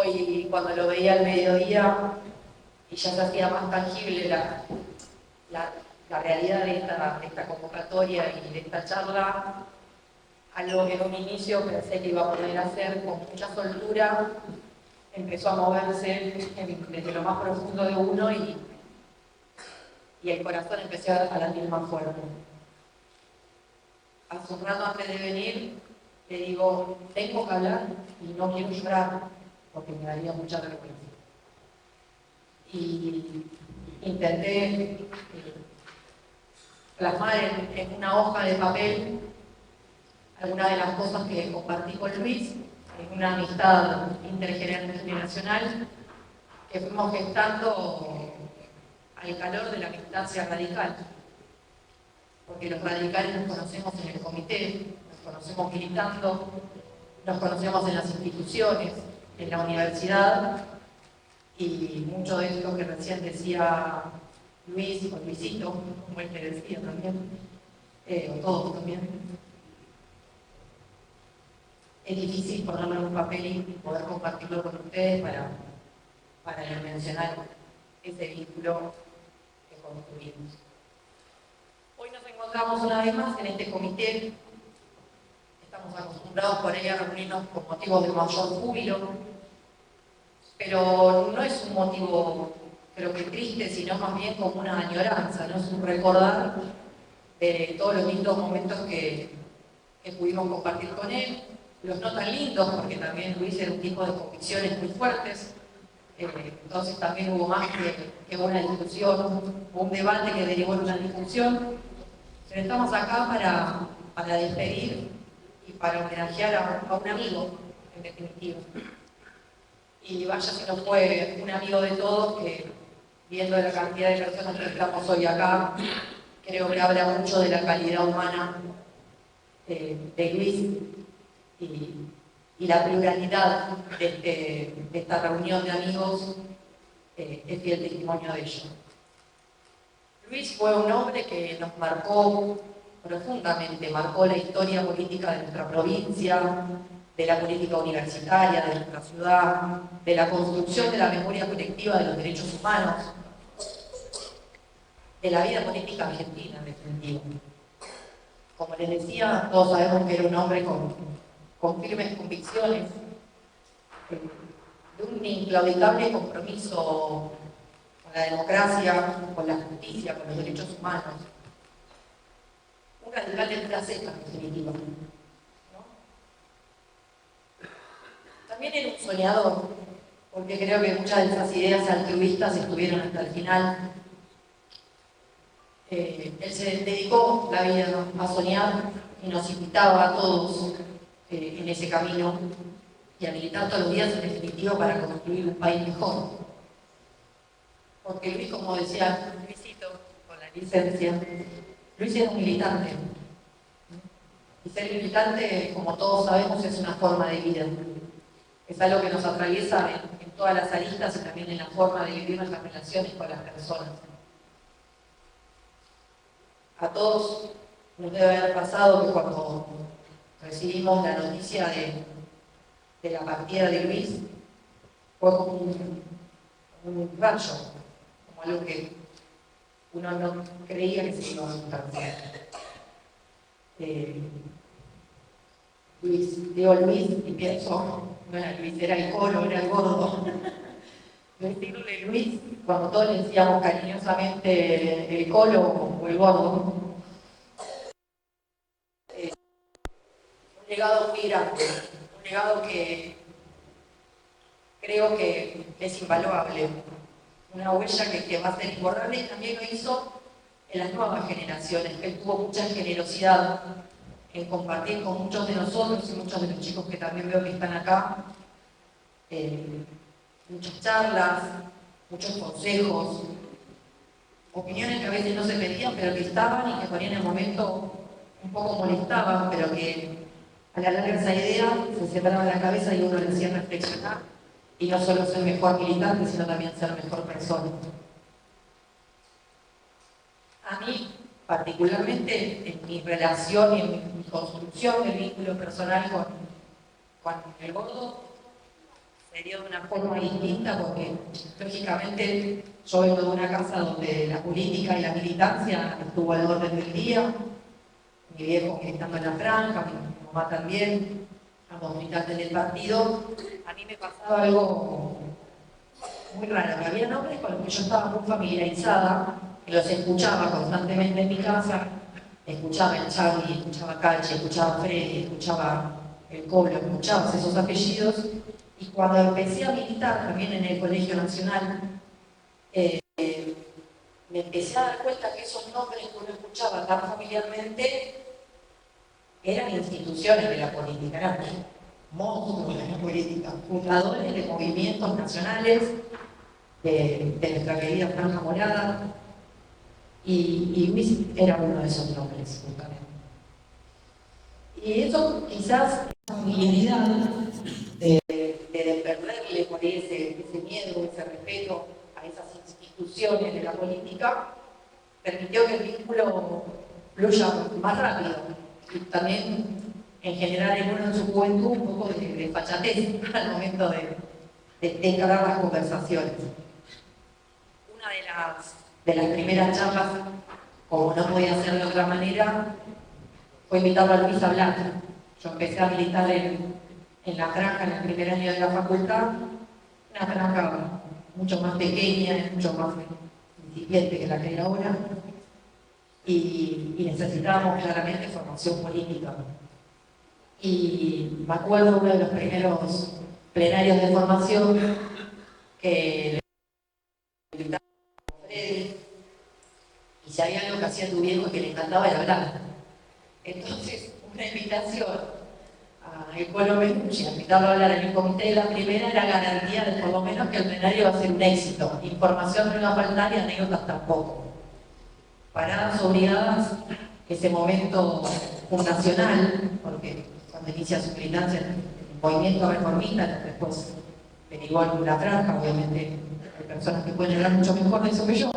Hoy, cuando lo veía al mediodía y ya se hacía más tangible la realidad de esta convocatoria y de esta charla, algo que en un inicio pensé que iba a poder hacer con mucha soltura, empezó a moverse desde lo más profundo de uno y el corazón empezó a latir más fuerte. Hace un rato antes de venir, le digo, tengo que hablar y no quiero llorar porque me daría mucha vergüenza. Y intenté plasmar en una hoja de papel algunas de las cosas que compartí con Luis, en una amistad intergeneracional que fuimos gestando al calor de la militancia radical. Porque los radicales nos conocemos en el comité, nos conocemos militando, nos conocemos en las instituciones, en la universidad, y mucho de esto que recién decía Luis o Luisito, como él te decía también, o todos también, es difícil ponerlo en un papel y poder compartirlo con ustedes para mencionar ese vínculo que construimos. Hoy nos encontramos una vez más en este comité. Estamos acostumbrados por ahí a reunirnos por motivos de mayor júbilo, pero no es un motivo, creo que triste, sino más bien como una añoranza, ¿no? Es un recordar de todos los lindos momentos que pudimos compartir con él, los no tan lindos, porque también Luis era un tipo de convicciones muy fuertes, entonces también hubo más que una discusión, un debate que derivó en una discusión, pero estamos acá para despedir y para homenajear a un amigo, en definitiva. Y vaya si no fue un amigo de todos, que viendo la cantidad de personas que estamos hoy acá, creo que habla mucho de la calidad humana de Luis y la pluralidad de esta reunión de amigos es fiel testimonio de ello. Luis fue un hombre que nos marcó profundamente, marcó la historia política de nuestra provincia, de la política universitaria, de nuestra ciudad, de la construcción de la memoria colectiva de los derechos humanos, de la vida política argentina, en definitiva. Como les decía, todos sabemos que era un hombre con firmes convicciones, de un inclaudicable compromiso con la democracia, con la justicia, con los derechos humanos. Un radical de pura cepa, en definitiva. ¿No? También era un soñador, porque creo que muchas de esas ideas altruistas estuvieron hasta el final. Él se dedicó la vida a soñar y nos invitaba a todos en ese camino y a militar todos los días, en definitiva, para construir un país mejor. Porque Luis, como decía Luisito, con la licencia, Luis era un militante. Y ser militante, como todos sabemos, es una forma de vida. Es algo que nos atraviesa en todas las aristas y también en la forma de vivir nuestras relaciones con las personas. A todos nos debe haber pasado que cuando recibimos la noticia de la partida de Luis, fue como un rayo, como algo que uno no creía que se iba a sustanciar. Luis, digo Luis y pienso, no era Luis, era el colo, era el gordo. Decirle Luis, cuando todos le decíamos cariñosamente el colo o el gordo, un legado muy grande, un legado que creo que es invaluable, una huella que va a ser imborrable, y también lo hizo en las nuevas generaciones, que él tuvo mucha generosidad en compartir con muchos de nosotros y muchos de los chicos que también veo que están acá, muchas charlas, muchos consejos, opiniones que a veces no se pedían, pero que estaban y que por ahí en el momento un poco molestaban, pero que a la larga esa idea se separaba la cabeza y uno le hacía reflexionar, y no solo ser mejor militante, sino también ser mejor persona. A mí, particularmente, en mi relación y en mi construcción del vínculo personal con el gordo, se dio de una forma distinta porque, lógicamente, yo vengo de una casa donde la política y la militancia estuvo al orden del día. Mi viejo militando en la franja, mi mamá también, ambos militantes del partido. A mí me pasaba algo muy raro, que había nombres con los que yo estaba muy familiarizada, que los escuchaba constantemente en mi casa. Escuchaba el Charlie, escuchaba Cachi, escuchaba Freddy, escuchaba el Coblo, escuchaba esos apellidos. Y cuando empecé a militar también en el Colegio Nacional, me empecé a dar cuenta que esos nombres que uno escuchaba tan familiarmente eran instituciones de la política, eran monstruos de la política, fundadores de movimientos nacionales, de nuestra querida Franja Morada, y Luis era uno de esos nombres, justamente. Y eso quizás, esa familiaridad de perderle por ahí ese miedo, ese respeto a esas instituciones de la política, permitió que el vínculo fluya más rápido. Y también en general en uno en su juventud un poco de desfachatez al momento de encarar las conversaciones. Una de las primeras charlas, como no podía ser de otra manera, fue invitarlo a Luis a hablar. Yo empecé a militar en la franja en el primer año de la facultad, una franja mucho más pequeña, mucho más incipiente que la que era ahora, y necesitábamos claramente formación política. Y me acuerdo uno de los primeros plenarios de formación que le invitaba a Freddy, y si había algo que hacía tu viejo que le encantaba era hablar. Entonces, una invitación al Colo Menucci, a invitarlo a hablar en el comité de la primera, era garantía de por lo menos que el plenario iba a ser un éxito. Información no iba a faltar y anécdotas tampoco. Paradas obligadas, ese momento fundacional, porque cuando inicia su militancia en el movimiento reformista, después derivó en la franja, obviamente hay personas que pueden hablar mucho mejor de eso que yo,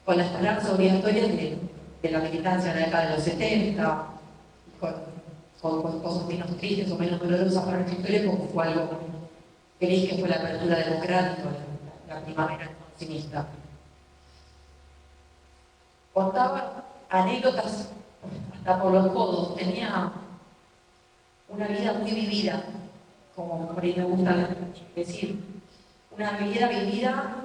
con las paradas obligatorias de la militancia en la década de los 70, con cosas menos tristes o menos dolorosas para nuestra historia, como fue algo feliz que fue la apertura democrática, la primavera comunista. Contaba anécdotas hasta por los codos, tenía una vida muy vivida, como por ahí me gusta decir, una vida vivida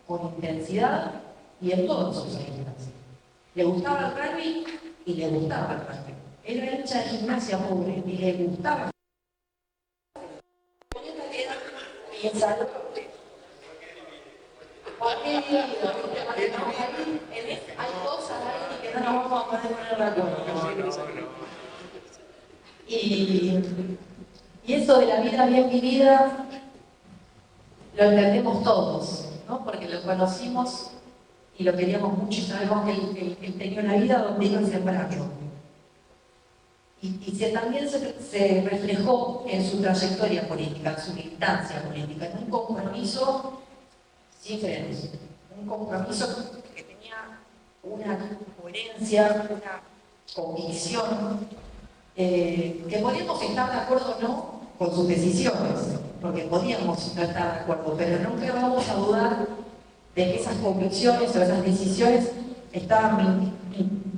con intensidad y en todos sus anécdotas. Le gustaba el rugby y le gustaba el rugby. Era hincha de gimnasia pobre y le gustaba. Y el salón. Hay cosas ahí que no nos vamos a poder poner de acuerdo. Y eso de la vida bien vivida lo entendemos todos, ¿no? Porque lo conocimos y lo queríamos mucho y sabemos que él tenía una vida donde iba a sembrarlo. Y también se reflejó en su trayectoria política, en su militancia política, en un compromiso sin frenos, un compromiso que tenía una coherencia, una convicción, que podíamos estar de acuerdo o no con sus decisiones, porque podíamos no estar de acuerdo, pero nunca vamos a dudar de que esas convicciones o esas decisiones estaban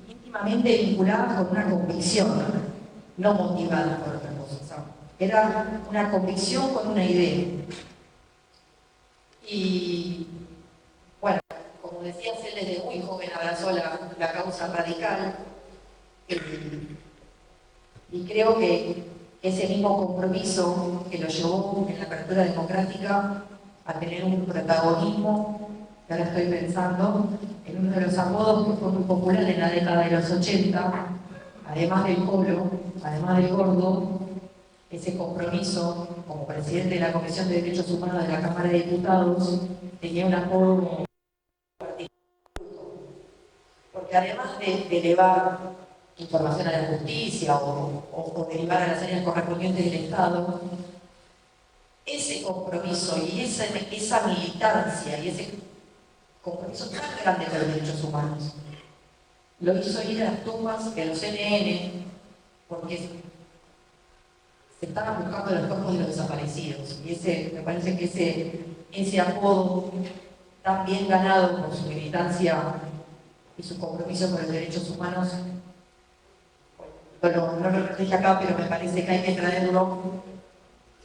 íntimamente vinculadas con una convicción, no motivadas por otra cosa. O sea, era una convicción con una idea. Y bueno, como decías, él desde muy joven abrazó la causa radical, y creo que ese mismo compromiso que lo llevó en la apertura democrática a tener un protagonismo, que ahora estoy pensando, en uno de los apodos que fue muy popular en la década de los 80, además del Colo, además del Gordo, ese compromiso como presidente de la Comisión de Derechos Humanos de la Cámara de Diputados tenía un apodo particular, porque además de elevar información a la justicia o derivar a las áreas correspondientes del Estado, ese compromiso y esa militancia y ese compromiso tan grande con los derechos humanos lo hizo ir a las tumbas de los NN, porque se estaban buscando los cuerpos de los desaparecidos. Y me parece que ese apodo tan bien ganado por su militancia y su compromiso con los derechos humanos, bueno, no lo dije acá, pero me parece que hay que traerlo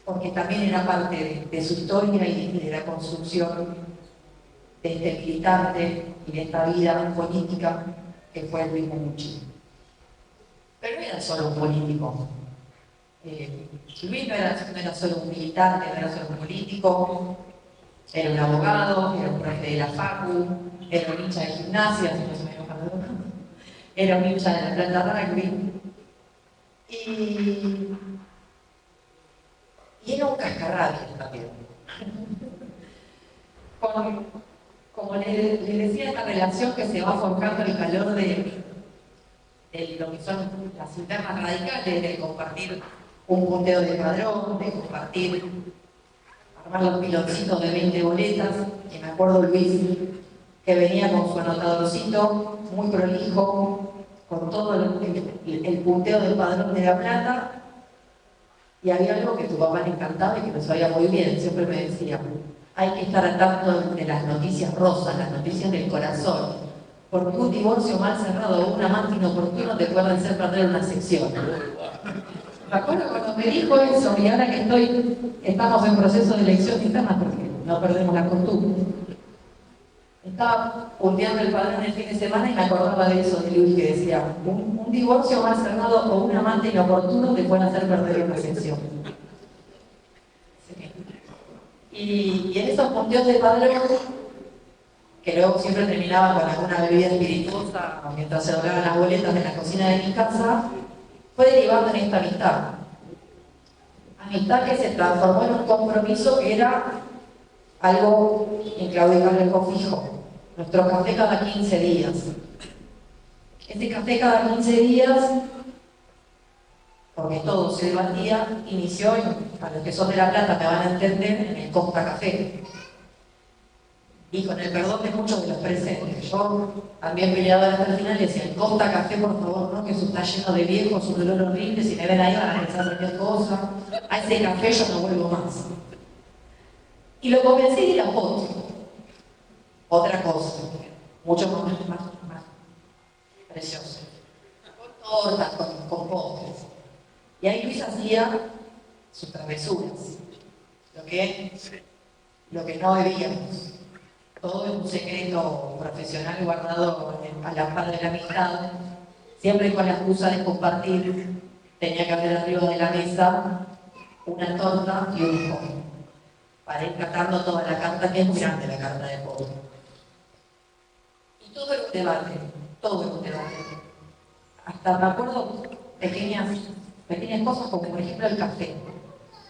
porque también era parte de su historia y de la construcción de este militante y de esta vida política que fue Luis Mennucci. Pero no era solo un político. Luis no era solo un militante, no era solo un político, era un abogado, era un profe de la facu, era un hincha de gimnasia, si no se me enoja, era un hincha de la Plata Rugby. Y era un cascarrabias también. Como le decía, esta relación que se va forjando el calor de lo que son las internas radicales, de compartir un punteo de padrón, de compartir, armar los piloncitos de 20 boletas, que me acuerdo Luis, que venía con su anotadorcito, muy prolijo, con todo el punteo del padrón de La Plata, y había algo que tu papá le encantaba y que me sabía muy bien, siempre me decía, hay que estar al tanto de las noticias rosas, las noticias del corazón, porque un divorcio mal cerrado o un amante inoportuno te pueden hacer perder una sección. Me acuerdo cuando me dijo eso, y ahora que estamos en proceso de elección interna, porque no perdemos la costumbre. Estaba punteando el padrón el fin de semana y me acordaba de eso de Luis, que decía, un divorcio mal cerrado o un amante inoportuno te pueden hacer perder una sección. Y en esos punteos de padrón, que luego siempre terminaban con alguna bebida espirituosa mientras se doblaban las boletas en la cocina de mi casa, fue derivando en esta amistad. Amistad que se transformó en un compromiso que era algo inclaudicable, algo fijo. Nuestro café cada 15 días. Este café cada 15 días, porque todo se debatía, inició, y para los que son de La Plata me van a entender, en el Costa Café. Y con el perdón de muchos de los presentes, yo también peleadora hasta el final decía, el Costa Café, por favor, no, que eso está lleno de viejos, un dolor horrible, si me ven ahí van a pensar cualquier cosa, a ese café yo no vuelvo más. Y lo convencí de ir a otra cosa, mucho más preciosa, con tortas, con postres. Y ahí Luis hacía sus travesuras, lo que no debíamos. Todo es un secreto profesional guardado a la par de la amistad, siempre con la excusa de compartir. Tenía que haber arriba de la mesa una torta y un postre, para ir catando toda la carta, que es muy grande la carta de postre. Y todo era un debate, todo era un debate. Hasta me acuerdo pequeñas cosas como por ejemplo el café.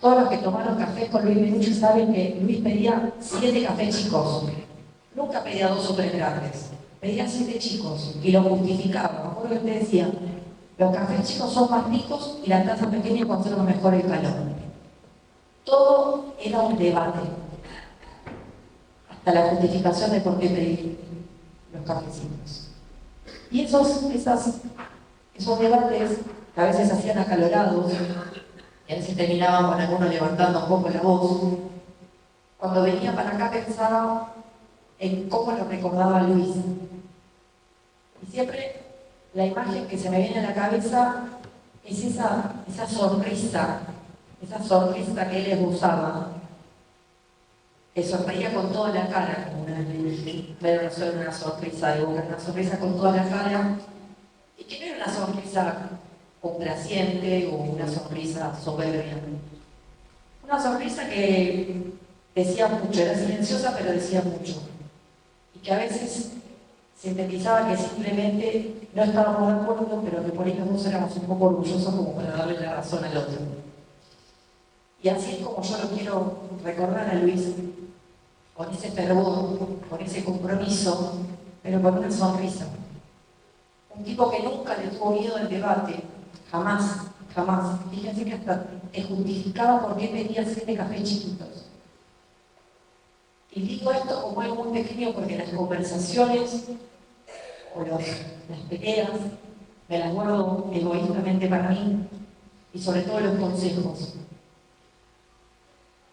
Todos los que tomaron café con Luis Mennucci saben que Luis pedía 7 cafés chicos. Nunca pedía 2 o 3 grandes. Pedía 7 chicos y lo justificaba. Me acuerdo que usted decía, los cafés chicos son más ricos y la taza pequeña conserva mejor el calor. Todo era un debate. Hasta la justificación de por qué pedir los cafecitos. Y esos debates que a veces hacían acalorados, y a veces terminaban con algunos levantando un poco la voz, cuando venía para acá pensaba en cómo lo recordaba Luis. Y siempre la imagen que se me viene a la cabeza es esa sonrisa que él esbozaba, que sonreía con toda la cara, como una vez le dije, no era solo una sonrisa de boca, una sonrisa con toda la cara, y que no era una sonrisa complaciente o una sonrisa soberbia. Una sonrisa que decía mucho, era silenciosa pero decía mucho. Y que a veces sintetizaba que simplemente no estábamos de acuerdo, pero que por ahí nosotros éramos un poco orgullosos como para darle la razón al otro. Y así es como yo lo quiero recordar a Luis, con ese fervor, con ese compromiso, pero con una sonrisa. Un tipo que nunca le tuvo miedo al debate, jamás. Fíjense que hasta te justificaba por qué pedía 7 cafés chiquitos. Y digo esto como algo muy pequeño porque las conversaciones o las peleas me las guardo egoístamente para mí, y sobre todo los consejos.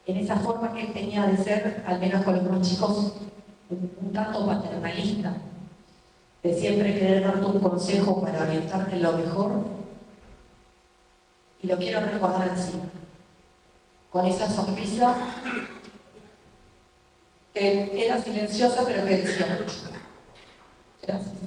En esa forma que él tenía de ser, al menos con los más chicos, un tanto paternalista, de siempre querer darte un consejo para orientarte en lo mejor, y lo quiero recordar así, con esa sonrisa que era silenciosa pero que decía mucho. Gracias.